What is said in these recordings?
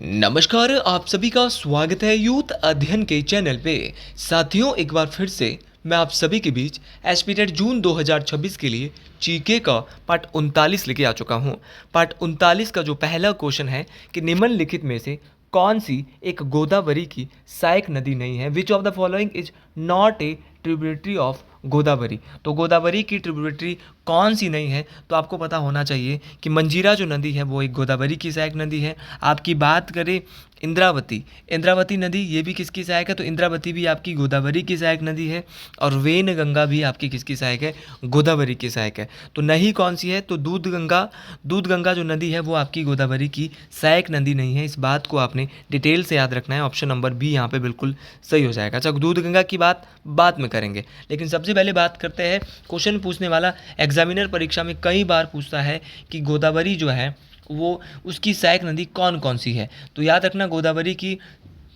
नमस्कार, आप सभी का स्वागत है यूथ अध्ययन के चैनल पे। साथियों, एक बार फिर से मैं आप सभी के बीच एसपीटेट जून 2026 के लिए जीके का पार्ट 39 लेके आ चुका हूँ। पार्ट 39 का जो पहला क्वेश्चन है कि निम्नलिखित में से कौन सी एक गोदावरी की सहायक नदी नहीं है। Which of the following is not a tributary of Godavari. तो गोदावरी की ट्रिब्यूटरी कौन सी नहीं है, तो आपको पता होना चाहिए कि मंजीरा जो नदी है वो एक गोदावरी की सहायक नदी है। आपकी बात करें इंद्रावती, इंद्रावती नदी ये भी किसकी सहायक है, तो इंद्रावती भी आपकी गोदावरी की सहायक नदी है। और वेन गंगा भी आपकी किसकी सहायक है, गोदावरी की सहायक है। तो नहीं कौन सी है, तो दूध गंगा, दूध गंगा जो नदी है वो आपकी गोदावरी की सहायक नदी नहीं है। इस बात को आपने डिटेल से याद रखना है। ऑप्शन नंबर बी यहाँ पे बिल्कुल सही हो जाएगा। अच्छा, दूध गंगा की बात बाद में करेंगे, लेकिन सबसे पहले बात करते हैं क्वेश्चन पूछने वाला एग्जामिनर परीक्षा में कई बार पूछता है कि गोदावरी जो है वो उसकी सहायक नदी कौन कौन सी है। तो याद रखना, गोदावरी की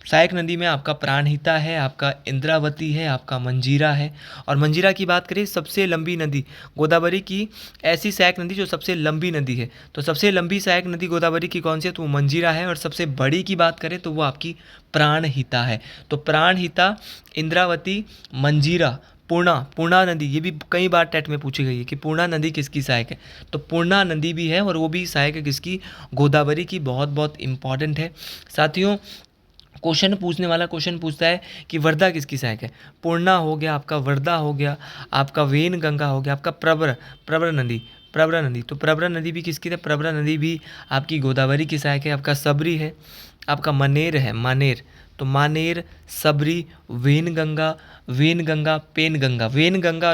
सहायक नदी में आपका प्राणहिता है, आपका इंद्रावती है, आपका मंजीरा है। और मंजीरा की बात करें, सबसे लंबी नदी गोदावरी की ऐसी सहायक नदी जो सबसे लंबी नदी है, तो सबसे लंबी सहायक नदी गोदावरी की कौन सी है, तो वो मंजीरा है। और सबसे बड़ी की बात करें तो वो आपकी प्राणहिता है। तो प्राणहिता, इंद्रावती, मंजीरा, पूर्णा नदी, ये भी कई बार टेट में पूछी गई है कि पूर्णा नदी किसकी सहायक है। तो पूर्णा नदी भी है और वो भी सहायक है किसकी, गोदावरी की। बहुत बहुत इंपॉर्टेंट है साथियों। क्वेश्चन पूछने वाला क्वेश्चन पूछता है कि वर्धा किसकी सहायक है। पूर्णा हो गया आपका, वर्धा हो गया आपका, वेन गंगा हो गया आपका, प्रवरा नदी। तो प्रवरा नदी भी किसकी है, प्रवरा नदी भी आपकी गोदावरी की सहायक है। आपका सबरी है, आपका मनेर है, मानेर। तो मानेर, सबरी, वेन गंगा, वेन गंगा और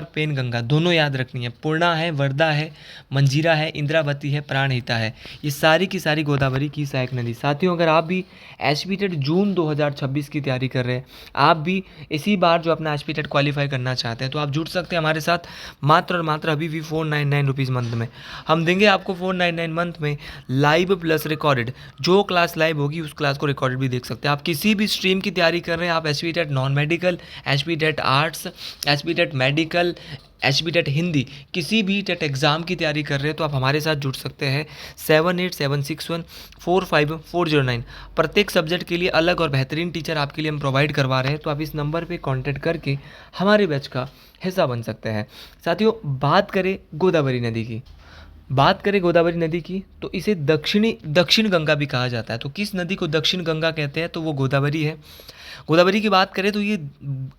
पेन गंगा दोनों याद रखनी है। पूर्णा है, वर्धा है, मंजीरा है, इंद्रावती है, प्राणहिता है। ये सारी की सारी गोदावरी की सहायक नदी। साथियों, अगर आप भी एसपीटेट जून 2026 की तैयारी कर रहे हैं, आप भी इसी बार जो अपना एसपीटेट क्वालिफाई करना चाहते हैं, तो आप जुड़ सकते हैं हमारे साथ मात्र और मात्र अभी भी 499 रुपीज़ मंथ में। हम देंगे आपको 499 मंथ में लाइव प्लस रिकॉर्डेड। जो क्लास लाइव होगी उस क्लास को रिकॉर्डेड भी देख सकते हैं। आप किसी भी स्ट्रीम की तैयारी कर रहे हैं, आप एसपीटेट नॉन मेडिकल, एसपीटेट आर्ट्स, एसपीटेट मेडिकल, एचपीटेट हिंदी, किसी भी टेट एग्ज़ाम की तैयारी कर रहे हैं, तो आप हमारे साथ जुड़ सकते हैं। 7876145409। प्रत्येक सब्जेक्ट के लिए अलग और बेहतरीन टीचर आपके लिए हम प्रोवाइड करवा रहे हैं। तो आप इस नंबर पे कांटेक्ट करके हमारे बैच का हिस्सा बन सकते हैं। साथियों, बात करें गोदावरी नदी की, तो इसे दक्षिण गंगा भी कहा जाता है। तो किस नदी को दक्षिण गंगा कहते हैं, तो वो गोदावरी है। गोदावरी की बात करें तो ये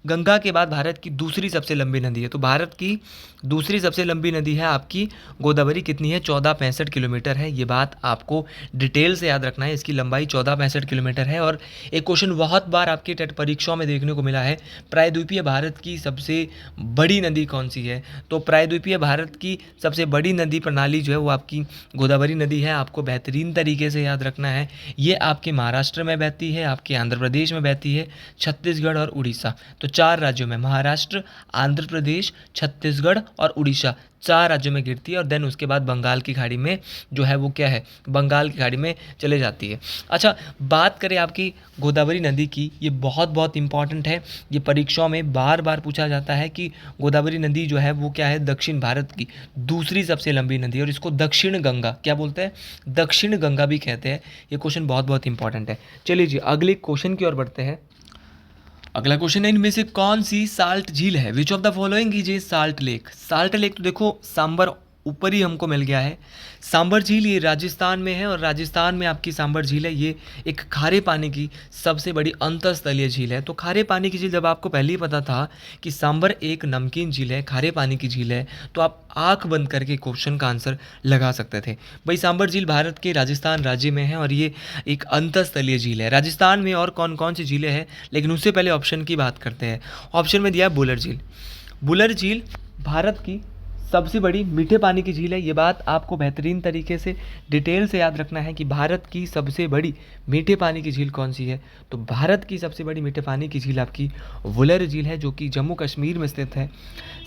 गंगा के बाद भारत की दूसरी सबसे लंबी नदी है। तो भारत की दूसरी सबसे लंबी नदी है आपकी गोदावरी। कितनी है, 1465 किलोमीटर है। ये बात आपको डिटेल से याद रखना है, इसकी लंबाई 1465 किलोमीटर है। और एक क्वेश्चन बहुत बार आपके टेट परीक्षाओं में देखने को मिला है, प्रायद्वीपीय भारत की सबसे बड़ी नदी कौन सी है। तो प्रायद्वीपीय भारत की सबसे बड़ी नदी प्रणाली जो है वो आपकी गोदावरी नदी है। आपको बेहतरीन तरीके से याद रखना है, ये आपके महाराष्ट्र में बहती है, आपके आंध्र प्रदेश में बहती है, छत्तीसगढ़ और उड़ीसा। तो 4 राज्यों में, महाराष्ट्र, आंध्र प्रदेश, छत्तीसगढ़ और उड़ीसा, 4 राज्यों में गिरती है। और देन उसके बाद बंगाल की खाड़ी में जो है वो क्या है, बंगाल की खाड़ी में चले जाती है। अच्छा, बात करें आपकी गोदावरी नदी की, ये बहुत बहुत इंपॉर्टेंट है। ये परीक्षाओं में बार बार पूछा जाता है कि गोदावरी नदी जो है वो क्या है, दक्षिण भारत की दूसरी सबसे लंबी नदी है। और इसको दक्षिण गंगा क्या बोलते हैं, दक्षिण गंगा भी कहते हैं। ये क्वेश्चन बहुत बहुत इंपॉर्टेंट है। चलिए जी, अगले क्वेश्चन की ओर बढ़ते हैं। अगला क्वेश्चन है, इनमें से कौन सी साल्ट झील है। Which of the following is a salt lake. Salt lake तो देखो सांबर ऊपर ही हमको मिल गया है। सांबर झील ये राजस्थान में है, और राजस्थान में आपकी सांबर झील है। ये एक खारे पानी की सबसे बड़ी अंतःस्थलीय झील है। तो खारे पानी की झील, जब आपको पहले ही पता था कि सांबर एक नमकीन झील है, खारे पानी की झील है, तो आप आंख बंद करके क्वेश्चन का आंसर लगा सकते थे। भाई, सांबर झील भारत के राजस्थान राज्य में है और ये एक अंतःस्थलीय झील है। राजस्थान में और कौन कौन सी झीलें हैं, लेकिन उससे पहले ऑप्शन की बात करते हैं। ऑप्शन में दिया बुलर झील। बुलर झील भारत की सबसे बड़ी मीठे पानी की झील है। ये बात आपको बेहतरीन तरीके से डिटेल से याद रखना है कि भारत की सबसे बड़ी मीठे पानी की झील कौन सी है। तो भारत की सबसे बड़ी मीठे पानी की झील आपकी वुलर झील है, जो कि जम्मू कश्मीर में स्थित है।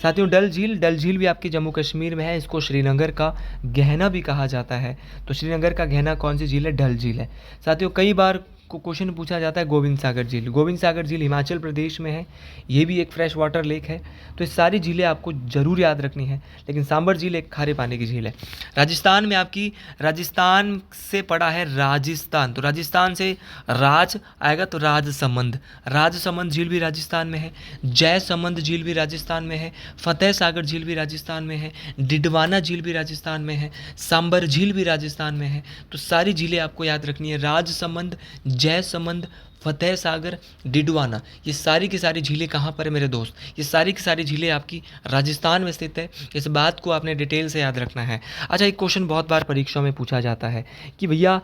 साथियों, डल झील भी आपकी जम्मू कश्मीर में है। इसको श्रीनगर का गहना भी कहा जाता है। तो श्रीनगर का गहना कौन सी झील है, डल झील है। साथियों, कई बार क्वेश्चन पूछा जाता है गोविंद सागर झील। गोविंद सागर झील हिमाचल प्रदेश में है, ये भी एक फ्रेश वाटर लेक है। तो ये सारी झीलें आपको ज़रूर याद रखनी है। लेकिन सांबर झील एक खारे पानी की झील है। राजस्थान में आपकी, राजस्थान से पड़ा है राजस्थान, तो राजस्थान से राज आएगा तो राजसमंद, राजसमंद झील भी राजस्थान में है। जयसमंद झील भी राजस्थान में है। फतेह सागर झील भी राजस्थान में है। डिडवाना झील भी राजस्थान में है। सांबर झील भी राजस्थान में है। तो सारी झीलें आपको याद रखनी है, राजसमंद, जयसमंद, फतेह सागर, डिडवाना, ये सारी की सारी झीलें कहाँ पर है मेरे दोस्त? ये सारी की सारी झीलें आपकी राजस्थान में स्थित है। इस बात को आपने डिटेल से याद रखना है। अच्छा, एक क्वेश्चन बहुत बार परीक्षा में पूछा जाता है कि भैया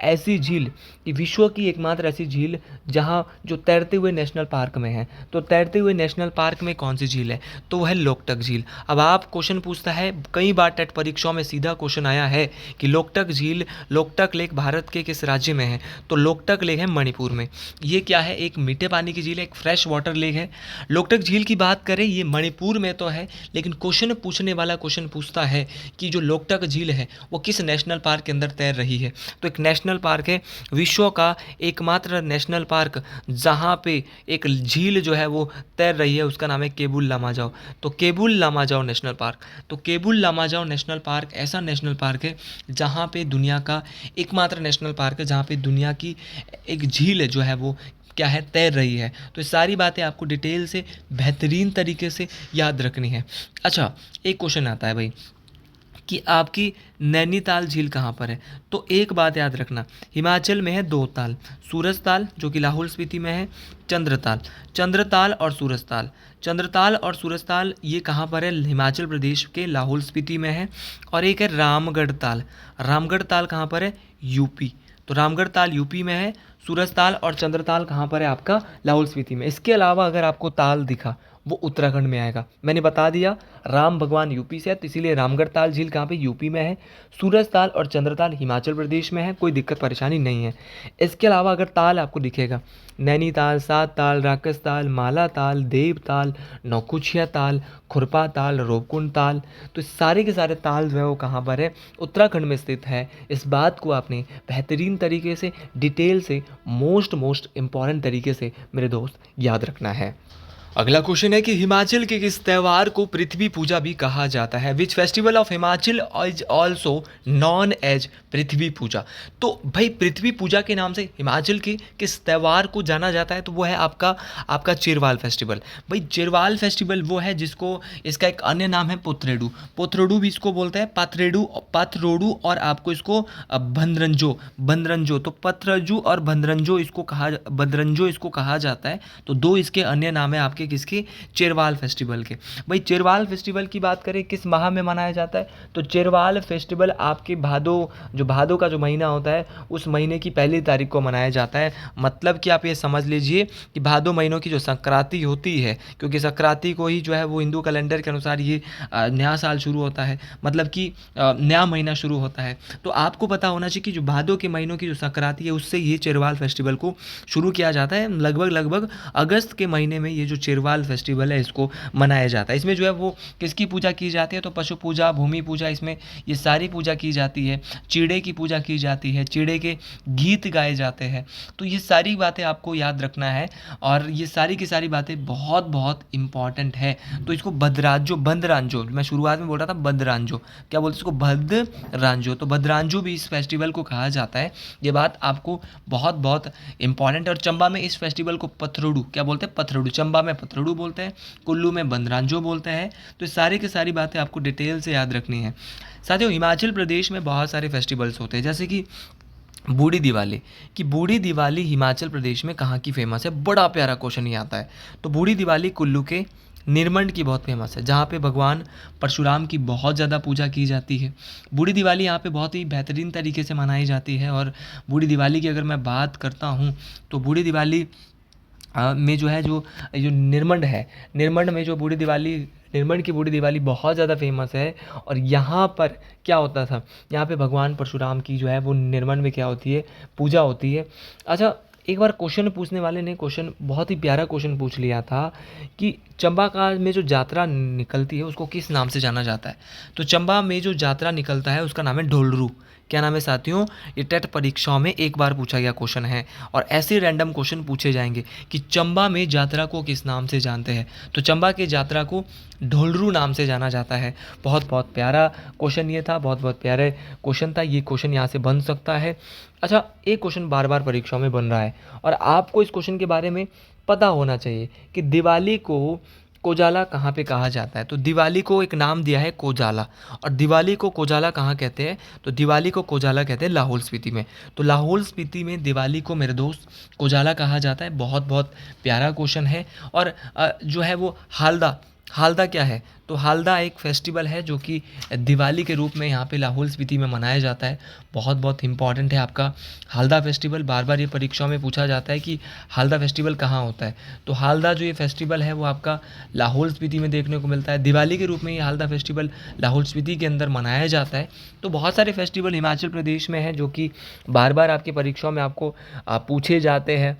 ऐसी झील, कि विश्व की एकमात्र ऐसी झील जहाँ जो तैरते हुए नेशनल पार्क में है, तो तैरते हुए नेशनल पार्क में कौन सी झील है? तो वह है लोकटक झील। अब आप क्वेश्चन पूछता है, कई बार टेट परीक्षाओं में सीधा क्वेश्चन आया है कि लोकटक झील, लोकटक लेक भारत के किस राज्य में है? तो लोकटक लेक है मणिपुर में। ये क्या है? एक मीठे पानी की झील है, एक फ्रेश वाटर लेक है। लोकटक झील की बात करें, ये मणिपुर में तो है, लेकिन क्वेश्चन पूछने वाला क्वेश्चन पूछता है कि जो लोकटक झील है वो किस नेशनल पार्क के अंदर तैर रही है? तो एक नेशनल पार्क है, विश्व का एकमात्र नेशनल पार्क जहाँ पे एक झील जो है वो तैर रही है, उसका नाम है केबुल लामाजाओ। तो केबुल लामाजाओ नेशनल पार्क, तो केबुल लामाजाओ नेशनल पार्क ऐसा नेशनल पार्क है जहाँ पे दुनिया का एकमात्र नेशनल पार्क है जहाँ पे दुनिया की एक झील जो है वो क्या है, तैर रही है। तो ये सारी बातें आपको डिटेल से बेहतरीन तरीके से याद रखनी है। अच्छा, एक क्वेश्चन आता है भाई कि आपकी नैनीताल झील कहाँ पर है? तो एक बात याद रखना, हिमाचल में है दो ताल, सूरजताल जो कि लाहौल स्पीति में है, चंद्रताल, चंद्रताल और सूरजताल। चंद्रताल और सूरजताल ये कहाँ पर है? हिमाचल प्रदेश के लाहौल स्पीति में है। और एक है रामगढ़ ताल, रामगढ़ ताल कहाँ पर है? यूपी। तो रामगढ़ ताल यूपी में है, सूरजताल और चंद्रताल कहाँ पर है? आपका लाहौल स्पीति में। इसके अलावा अगर आपको ताल दिखा वो उत्तराखंड में आएगा। मैंने बता दिया, राम भगवान यूपी से है तो इसीलिए रामगढ़ ताल झील कहाँ पे? यूपी में है। सूरजताल और चंद्रताल हिमाचल प्रदेश में है, कोई दिक्कत परेशानी नहीं है। इसके अलावा अगर ताल आपको दिखेगा, नैनीताल, सात ताल, राकस ताल, माला ताल, देव ताल, नौकुचिया ताल, खुरपा ताल, रोपकुंड ताल, तो सारे के सारे ताल जो है वो कहाँ पर है? उत्तराखंड में स्थित है। इस बात को आपने बेहतरीन तरीके से, डिटेल से, मोस्ट इम्पॉर्टेंट तरीके से मेरे दोस्त याद रखना है। अगला क्वेश्चन है कि हिमाचल के किस त्यौहार को पृथ्वी पूजा भी कहा जाता है? Which festival of Himachal is also known as Prithvi Puja? तो भाई पृथ्वी पूजा के नाम से हिमाचल के किस त्यौहार को जाना जाता है? तो वो है आपका चिरवाल फेस्टिवल। भाई चिरवाल फेस्टिवल वो है जिसको, इसका एक अन्य नाम है पोथरेडू, पोथरोडू भी इसको बोलते हैं, पाथरोडू और आपको इसको बंदरंजो, तो पथरजू और बंदरंजो इसको कहा जाता है। तो दो इसके अन्य नाम है आपके किसके? चिरवाल फेस्टिवल के। भाई चिरवाल फेस्टिवल की बात करें किस माह में मनाया जाता है? तो चिरवाल फेस्टिवल आपके भादो का जो महीना होता है उस महीने की पहली तारीख को मनाया जाता है। मतलब कि आप ये समझ लीजिए कि भादो महीनों की जो संक्रांति होती है, क्योंकि संक्रांति को ही जो है वो हिंदू कैलेंडर के अनुसार ये नया साल शुरू होता है, मतलब कि नया महीना शुरू होता है। तो आपको पता होना चाहिए कि जो भादो के महीनों की जो संक्रांति है उससे ये चिरवाल फेस्टिवल को शुरू किया जाता है। लगभग अगस्त के महीने में ये जो चिरवाल फेस्टिवल है इसको मनाया जाता है। इसमें जो है वो किसकी पूजा की जाती है? तो पशु पूजा, भूमि पूजा, इसमें ये सारी पूजा की जाती है। चिड़े की पूजा की जाती है, चिड़े के गीत गाए जाते हैं। तो ये सारी बातें आपको याद रखना है और ये सारी की सारी बातें बहुत इंपॉर्टेंट है। तो इसको बंदरांजो, मैं शुरुआत में बोल रहा था बंदरांजो, क्या बोलते हैं इसको? भद्रांजो। तो भद्रांजो भी इस फेस्टिवल को कहा जाता है। ये बात आपको बहुत इंपॉर्टेंट है। और चंबा में इस फेस्टिवल को पथरोडू, क्या बोलते हैं? पथरोडू। चंबा में पथरोडू बोलते हैं, कुल्लू में बंदरांजो बोलते हैं। तो सारी की सारी बातें आपको डिटेल से याद रखनी है। साथियों, हिमाचल प्रदेश में बहुत सारे फेस्टिवल्स होते हैं, जैसे कि बूढ़ी दिवाली हिमाचल प्रदेश में कहाँ की फेमस है? बड़ा प्यारा क्वेश्चन ही आता है। तो बूढ़ी दिवाली कुल्लू के निरमंड की बहुत फेमस है, जहाँ पे भगवान परशुराम की बहुत ज़्यादा पूजा की जाती है। बूढ़ी दिवाली यहाँ पे बहुत ही बेहतरीन तरीके से मनाई जाती है। और बूढ़ी दिवाली की अगर मैं बात करता हूँ तो बूढ़ी दिवाली में जो है जो निरमंड है, निरमंड में जो निरमंड की बूढ़ी दिवाली बहुत ज़्यादा फेमस है। और यहाँ पर क्या होता था? यहाँ पे भगवान परशुराम की जो है वो निरमंड में क्या होती है? पूजा होती है। अच्छा, एक बार क्वेश्चन पूछने वाले ने क्वेश्चन बहुत ही प्यारा क्वेश्चन पूछ लिया था कि चंबा का में जो यात्रा निकलती है उसको किस नाम से जाना जाता है? तो चंबा में जो यात्रा निकलता है उसका नाम है ढोलरू। क्या नाम है साथियों, ये टेट परीक्षाओं में एक बार पूछा गया क्वेश्चन है। और ऐसे रैंडम क्वेश्चन पूछे जाएंगे कि चंबा में यात्रा को किस नाम से जानते हैं, तो चंबा के यात्रा को ढोलरू नाम से जाना जाता है। बहुत बहुत प्यारा क्वेश्चन ये था, बहुत बहुत प्यारे क्वेश्चन था, ये क्वेश्चन यहाँ से बन सकता है। अच्छा, एक क्वेश्चन बार बार परीक्षाओं में बन रहा है और आपको इस क्वेश्चन के बारे में पता होना चाहिए कि दिवाली को कोजाला कहाँ पे कहा जाता है। तो दिवाली को एक नाम दिया है कोजाला, और दिवाली को कोजाला कहाँ कहते हैं, तो दिवाली को कोजाला कहते हैं लाहौल स्पीति में। तो लाहौल स्पीति में दिवाली को मेरे दोस्त कोजाला कहा जाता है। बहुत बहुत प्यारा क्वेश्चन है। और जो है वो हालदा, हालदा क्या है, तो हालदा एक फेस्टिवल है जो कि दिवाली के रूप में यहाँ पे लाहौल स्पीति में मनाया जाता है। बहुत बहुत इंपॉर्टेंट है आपका हालदा फेस्टिवल। बार बार ये परीक्षाओं में पूछा जाता है कि हालदा फेस्टिवल कहाँ होता है। तो हालदा जो ये फेस्टिवल है वो आपका लाहौल स्पीति में देखने को मिलता है। दिवाली के रूप में ये हालदा फेस्टिवल लाहौल स्पीति के अंदर मनाया जाता है। तो बहुत सारे फेस्टिवल हिमाचल प्रदेश में हैं जो कि बार बार आपकी परीक्षाओं में आपको पूछे जाते हैं।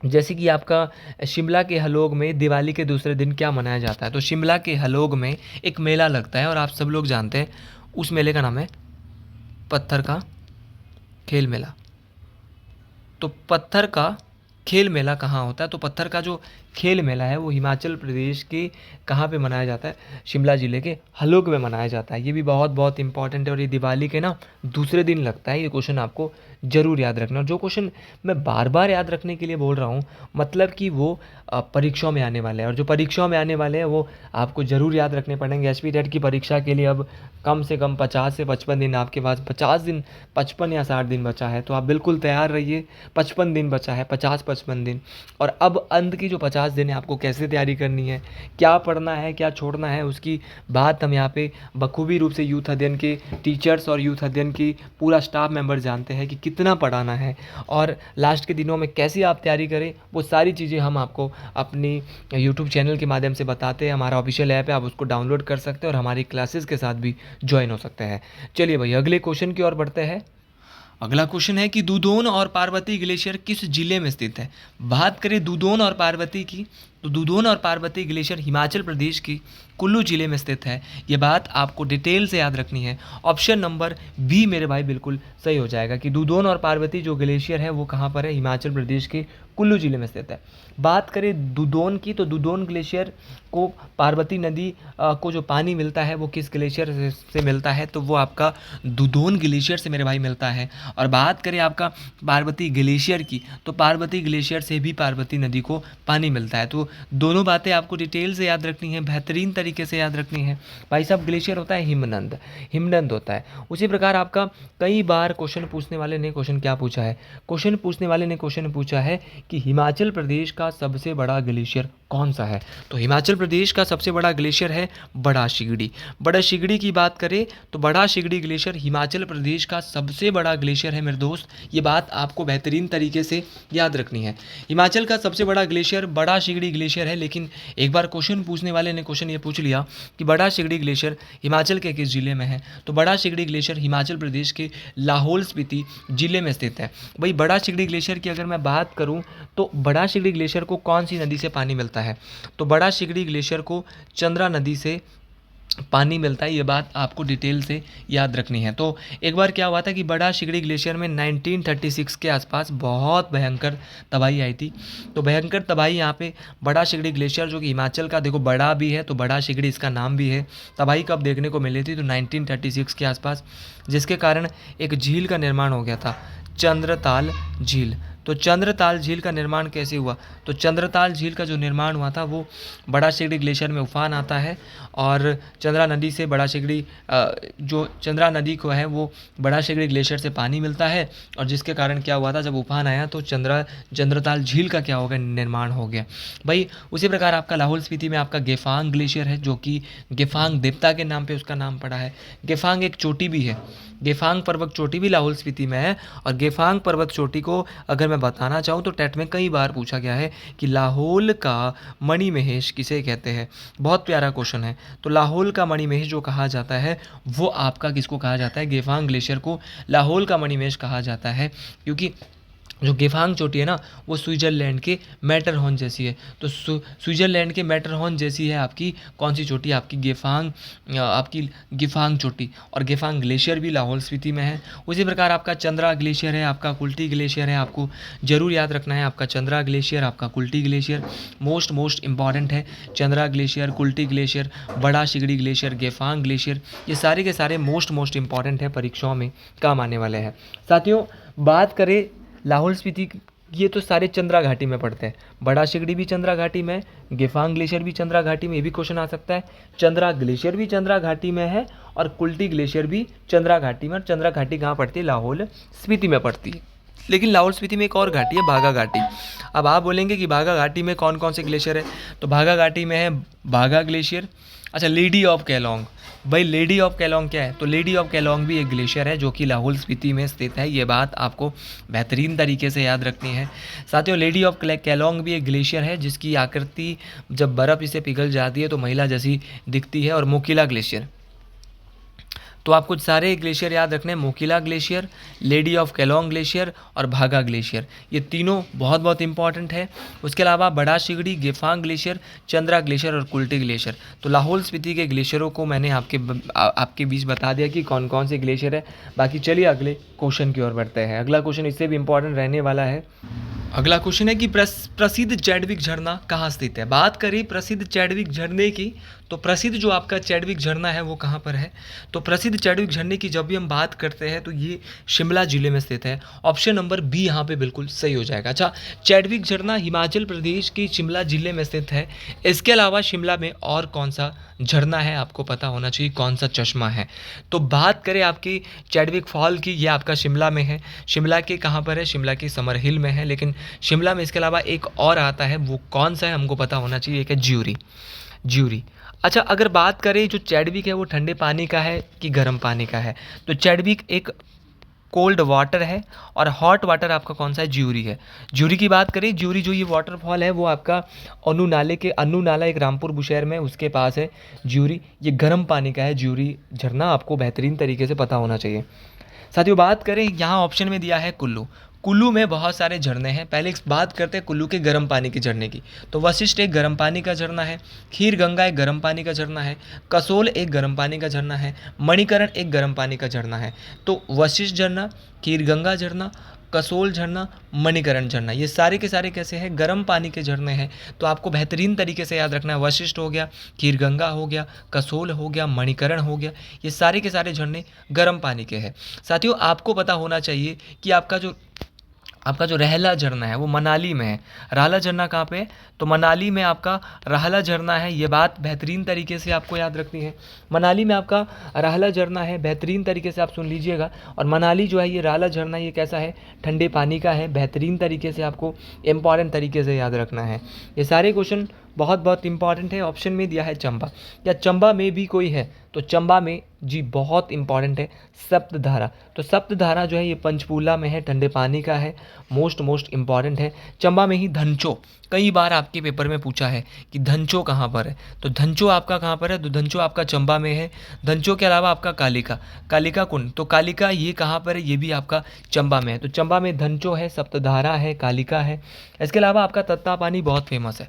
जैसे कि आपका शिमला के हलोग में दिवाली के दूसरे दिन क्या मनाया जाता है, तो शिमला के हलोग में एक मेला लगता है और आप सब लोग जानते हैं उस मेले का नाम है पत्थर का खेल मेला। तो पत्थर का खेल मेला कहाँ होता है, तो पत्थर का जो खेल मेला है वो हिमाचल प्रदेश के कहाँ पे मनाया जाता है, शिमला ज़िले के हलोग में मनाया जाता है। ये भी बहुत बहुत इंपॉर्टेंट है और ये दिवाली के ना दूसरे दिन लगता है। ये क्वेश्चन आपको ज़रूर याद रखना। और जो क्वेश्चन मैं बार बार याद रखने के लिए बोल रहा हूँ मतलब कि वो परीक्षाओं में आने वाले हैं, और जो परीक्षाओं में आने वाले हैं वो आपको ज़रूर याद रखने पड़ेंगे। एसपी टेट की परीक्षा के लिए अब कम से कम 50 से 55 दिन आपके पास, 50 दिन 55 या 60 दिन बचा है, तो आप बिल्कुल तैयार रहिए। 55 दिन बचा है, 50-55 दिन। और अब अंत की जो 50 दिन है आपको कैसे तैयारी करनी है, क्या पढ़ना है, क्या छोड़ना है, उसकी बात हम यहाँ पे बखूबी रूप से यूथ अध्ययन के टीचर्स और यूथ अध्ययन की पूरा स्टाफ मेंबर जानते हैं कि कितना पढ़ाना है और लास्ट के दिनों में कैसे आप तैयारी करें। वो सारी चीज़ें हम आपको अपनी यूट्यूब चैनल के माध्यम से बताते हैं। हमारा ऑफिशियल ऐप है, आप उसको डाउनलोड कर सकते हैं और हमारी क्लासेस के साथ भी ज्वाइन हो सकते हैं। चलिए भाई अगले क्वेश्चन की ओर बढ़ते हैं। अगला क्वेश्चन है कि दूधोन और पार्वती ग्लेशियर किस जिले में स्थित है। बात करें दूधोन और पार्वती की, तो दूधोन और पार्वती ग्लेशियर हिमाचल प्रदेश की कुल्लू जिले में स्थित है। ये बात आपको डिटेल से याद रखनी है। ऑप्शन नंबर बी मेरे भाई बिल्कुल सही हो जाएगा कि दूधोन और पार्वती जो ग्लेशियर है वो कहाँ पर है, हिमाचल प्रदेश के कुल्लू जिले में स्थित है। बात करें दूधोन की, तो दूधोन ग्लेशियर को पार्वती नदी को जो पानी मिलता है वो किस ग्लेशियर से मिलता है, तो वो आपका दूधोन ग्लेशियर से मेरे भाई मिलता है। और बात करें आपका पार्वती ग्लेशियर की, तो पार्वती ग्लेशियर से भी पार्वती नदी को पानी मिलता है। तो दोनों बातें आपको डिटेल से याद रखनी है, बेहतरीन तरीके से याद रखनी है। भाई साहब ग्लेशियर होता है हिमनद, हिमनद होता है। उसी प्रकार आपका कई बार क्वेश्चन पूछने वाले ने क्वेश्चन क्या पूछा है, क्वेश्चन पूछने वाले ने क्वेश्चन पूछा है कि हिमाचल प्रदेश का सबसे बड़ा ग्लेशियर कौन सा है। तो हिमाचल प्रदेश का सबसे बड़ा ग्लेशियर है बड़ा शिगड़ी। बड़ा शिगड़ी की बात करें तो बड़ा शिगड़ी ग्लेशियर हिमाचल प्रदेश का सबसे बड़ा ग्लेशियर है मेरे दोस्त। ये बात आपको बेहतरीन तरीके से याद रखनी है। हिमाचल का सबसे बड़ा ग्लेशियर बड़ा शिगड़ी ग्लेशियर है, लेकिन एक बार क्वेश्चन पूछने वाले ने क्वेश्चन ये पूछ लिया कि बड़ा शिगड़ी ग्लेशियर हिमाचल के किस जिले में है, तो बड़ा शिगड़ी ग्लेशियर हिमाचल प्रदेश के लाहौल स्पीति जिले में स्थित है। भाई बड़ा शिगड़ी ग्लेशियर की अगर मैं बात करूं तो बड़ा शिगड़ी ग्लेशियर को कौन सी नदी से पानी मिलता है, तो बड़ा शिगड़ी ग्लेशियर को चंद्रा नदी से पानी मिलता है। ये बात आपको डिटेल से याद रखनी है। तो एक बार क्या हुआ था कि बड़ा शिगड़ी ग्लेशियर में 1936 के आसपास बहुत भयंकर तबाही आई थी। तो भयंकर तबाही यहाँ पे बड़ा शिगड़ी ग्लेशियर जो कि हिमाचल का देखो बड़ा भी है तो बड़ा शिगड़ी इसका नाम भी है। तबाही कब देखने को मिली थी, तो 1936 के आसपास, जिसके कारण एक झील का निर्माण हो गया था, चंद्रताल झील। तो चंद्रताल झील का निर्माण कैसे हुआ, तो चंद्रताल झील का जो निर्माण हुआ था वो बड़ा शिगड़ी ग्लेशियर में उफान आता है और चंद्रा नदी से बड़ा शिगड़ी जो चंद्रा नदी को है वो बड़ा शिगड़ी ग्लेशियर से पानी मिलता है, और जिसके कारण क्या हुआ था जब उफान आया तो चंद्रताल झील का क्या हो गया, निर्माण हो गया। भाई उसी प्रकार आपका लाहौल स्पीति में आपका गेफांग ग्लेशियर है जो कि गेफांग देवता के नाम पे उसका नाम पड़ा है। गेफांग एक चोटी भी है, गेफांग पर्वत चोटी भी लाहौल स्पीति में है। और गेफांग पर्वत चोटी को अगर मैं बताना चाहूँ तो टेट में कई बार पूछा गया है कि लाहौल का मणिमहेश किसे कहते हैं। बहुत प्यारा क्वेश्चन है। तो लाहौल का मणिमहेश जो कहा जाता है वो आपका किसको कहा जाता है, गेफांग ग्लेशियर को लाहौल का मणिमहेश कहा जाता है, क्योंकि जो गेफांग चोटी है ना, वो स्विट्ज़रलैंड के मैटरहॉर्न जैसी है। तो स्विट्ज़रलैंड के मैटरहॉर्न जैसी है आपकी कौन सी चोटी, आपकी आपकी गेफांग चोटी। और गेफांग ग्लेशियर भी लाहौल स्पीति में है। उसी प्रकार आपका चंद्रा ग्लेशियर है, आपका कुल्टी ग्लेशियर है। आपको ज़रूर याद रखना है, आपका चंद्रा ग्लेशियर, आपका कुल्टी ग्लेशियर मोस्ट इंपॉर्टेंट है। चंद्रा ग्लेशियर, कुल्टी ग्लेशियर, बड़ा शिगड़ी ग्लेशियर, गेफांग ग्लेशियर, ये सारे के सारे मोस्ट इंपॉर्टेंट है, परीक्षाओं में काम आने वाले हैं। साथियों, बात करें लाहौल स्पीति, ये तो सारे चंद्रा घाटी में पड़ते हैं। बड़ा शिगड़ी भी चंद्रा घाटी में है, गेफांग ग्लेशियर भी चंद्रा घाटी में, ये भी क्वेश्चन आ सकता है। चंद्रा ग्लेशियर भी चंद्रा घाटी में है और कुल्टी ग्लेशियर भी चंद्रा घाटी में। और चंद्रा घाटी कहाँ पड़ती है? लाहौल स्पीति में पड़ती है। लेकिन लाहौल स्पीति में एक और घाटी है, बाघा घाटी। अब आप बोलेंगे कि बाघा घाटी में कौन कौन से ग्लेशियर है, तो बाघा घाटी में है बाघा ग्लेशियर। अच्छा, लेडी ऑफ केलोंग, भाई लेडी ऑफ केलोंग क्या है? तो लेडी ऑफ केलोंग भी एक ग्लेशियर है जो कि लाहौल स्पीति में स्थित है। ये बात आपको बेहतरीन तरीके से याद रखनी है। साथियों, लेडी ऑफ केलोंग भी एक ग्लेशियर है जिसकी आकृति जब बर्फ़ इसे पिघल जाती है तो महिला जैसी दिखती है। और मोकिला ग्लेशियर, तो आपको सारे ग्लेशियर याद रखने हैं, Mukkila glacier, lady of Keylong glacier और भागा ग्लेशियर, ये तीनों बहुत इंपॉर्टेंट है। उसके अलावा बड़ा शिगड़ी, गेफांग ग्लेशियर, चंद्रा ग्लेशियर और कुल्टी ग्लेशियर। तो लाहौल स्पीति के ग्लेशियरों को मैंने आपके बीच बता दिया कि कौन कौन से ग्लेशियर है। बाकी चलिए अगले क्वेश्चन की ओर बढ़ते हैं। अगला क्वेश्चन इससे भी इम्पॉर्टेंट रहने वाला है। अगला क्वेश्चन है कि प्रसिद्ध चैडविक झरना कहाँ स्थित है। बात करें प्रसिद्ध चैडविक झरने की, तो प्रसिद्ध जो आपका चैडविक झरना है वो कहाँ पर है? तो प्रसिद्ध चैडविक झरने की जब भी हम बात करते हैं तो ये शिमला जिले में स्थित है। ऑप्शन नंबर बी यहाँ पे बिल्कुल सही हो जाएगा। अच्छा, चैडविक झरना हिमाचल प्रदेश के शिमला जिले में स्थित है। इसके अलावा शिमला में और कौन सा झरना है आपको पता होना चाहिए, कौन सा चश्मा है। तो बात करें आपकी चैडविक फॉल की, ये आपका शिमला में है। शिमला के कहाँ पर है? शिमला की समर हिल में है। लेकिन शिमला में इसके अलावा एक और आता है, वो कौन सा है हमको पता होना चाहिए, एक है ज्यूरी। अच्छा, अगर बात करें जो चैडविक है वो ठंडे पानी का है कि गर्म पानी का है, तो चैडविक एक कोल्ड वाटर है और हॉट वाटर आपका कौन सा है? ज्यूरी है। ज्यूरी की बात करें, ज्यूरी जो ये वाटरफॉल है वो आपका अन्नू नाला एक रामपुर बुशहर में, उसके पास है ज्यूरी। ये गर्म पानी का है ज्यूरी झरना, आपको बेहतरीन तरीके से पता होना चाहिए। साथियों, बात करें यहाँ ऑप्शन में दिया है कुल्लू में बहुत सारे झरने हैं। पहले बात करते हैं कुल्लू के गर्म पानी के झरने की। तो वशिष्ठ एक गर्म पानी का झरना है, खीर गंगा एक गर्म पानी का झरना है, कसोल एक गर्म पानी का झरना है, मणिकरण एक गर्म पानी का झरना है। तो वशिष्ठ झरना, खीर गंगा झरना, कसोल झरना, मणिकरण झरना, ये सारे के सारे कैसे हैं? गर्म पानी के झरने हैं। तो आपको बेहतरीन तरीके से याद रखना है, वशिष्ठ हो गया, खीर गंगा हो गया, कसोल हो गया, मणिकरण हो गया, ये सारे के सारे झरने गर्म पानी के हैं। साथियों, आपको पता होना चाहिए कि आपका जो रहला झरना है वो मनाली में है। रहला झरना कहाँ पे है? तो मनाली में आपका रहला झरना है। ये बात बेहतरीन तरीके से आपको याद रखनी है। मनाली में आपका रहला झरना है, बेहतरीन तरीके से आप सुन लीजिएगा। और मनाली जो है ये रहला झरना, ये कैसा है? ठंडे पानी का है। बेहतरीन तरीके से आपको इंपॉर्टेंट तरीके से याद रखना है। ये सारे क्वेश्चन बहुत इंपॉर्टेंट है। ऑप्शन में दिया है चंबा, या चंबा में भी कोई है? तो चंबा में जी बहुत इंपॉर्टेंट है सप्तधारा। तो सप्तधारा जो है ये पंचकूला में है, ठंडे पानी का है, मोस्ट इंपॉर्टेंट है। चंबा में ही धनचो, कई बार आपके पेपर में पूछा है कि धनचो कहाँ पर है। तो धनचो आपका कहाँ पर है? तो धनचो आपका चंबा में है। धनचो के अलावा आपका कालिका कुंड, तो कालिका ये कहाँ पर है? ये भी आपका चंबा में है। तो चंबा में धनचो है, सप्तधारा है, कालिका है। इसके अलावा आपका तत्ता पानी बहुत फेमस है।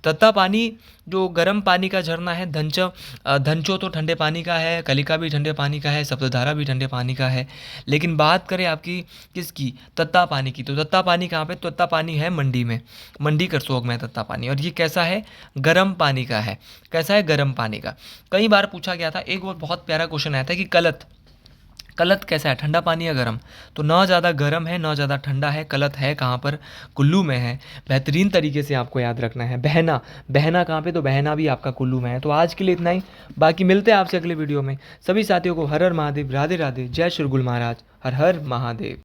तत्ता पानी जो गर्म पानी का झरना है, धनचो तो ठंडे पानी का है, कालिका भी ठंडे पानी का है, सप्तधारा भी ठंडे पानी का है। लेकिन बात करें आपकी किसकी? तत्ता पानी की। तो तत्ता पानी कहाँ पे? तत्ता पानी है मंडी में, मंडी करसोग में तत्ता पानी। और ये कैसा है? गर्म पानी का है। कैसा है? गर्म पानी का। कई बार पूछा गया था। एक और बहुत प्यारा क्वेश्चन आया था कि कलत कैसा है? ठंडा पानी या गर्म? तो ना ज़्यादा गर्म है ना ज़्यादा ठंडा है। कलत है कहाँ पर? कुल्लू में है। बेहतरीन तरीके से आपको याद रखना है। बहना कहाँ पे? तो बहना भी आपका कुल्लू में है। तो आज के लिए इतना ही, बाकी मिलते हैं आपसे अगले वीडियो में। सभी साथियों को हर हर महादेव, राधे राधे, जय श्री गुरु महाराज, हर हर महादेव।